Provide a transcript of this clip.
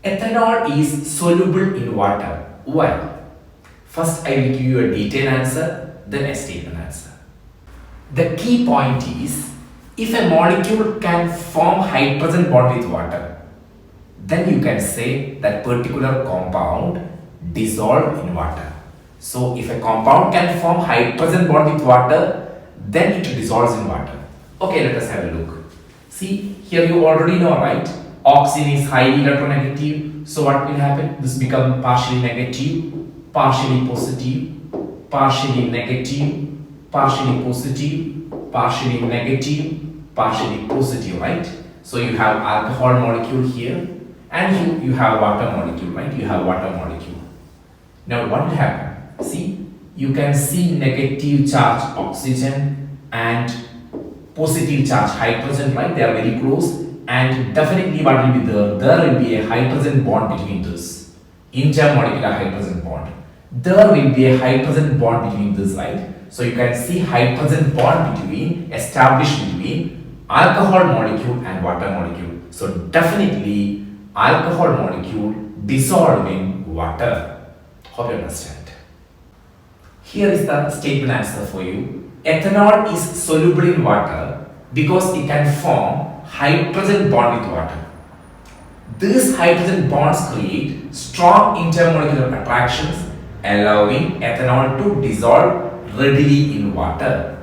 Ethanol is soluble in water. Why? First, I will give you a detailed answer, then a statement answer. The key point is, if a molecule can form hydrogen bond with water, then you can say that particular compound dissolved in water. So, if a compound can form hydrogen bond with water, then it dissolves in water. Okay, let us have a look. See, here you already know, right? Oxygen is highly electronegative. So, what will happen? This become partially negative, partially positive, partially negative, partially positive, partially negative, partially positive, right? So, you have alcohol molecule here, and you have water molecule, right? You have water molecule. Now what will happen? See, you can see negative charge oxygen and positive charge hydrogen, right? They are very close, and definitely what will be there? There will be a hydrogen bond between this, intermolecular hydrogen bond. There will be a hydrogen bond between this, right? So you can see hydrogen bond established between alcohol molecule and water molecule. So definitely alcohol molecule dissolved in water. Hope you understand. Here is the statement answer for you. Ethanol is soluble in water because it can form hydrogen bond with water. These hydrogen bonds create strong intermolecular attractions, allowing ethanol to dissolve readily in water.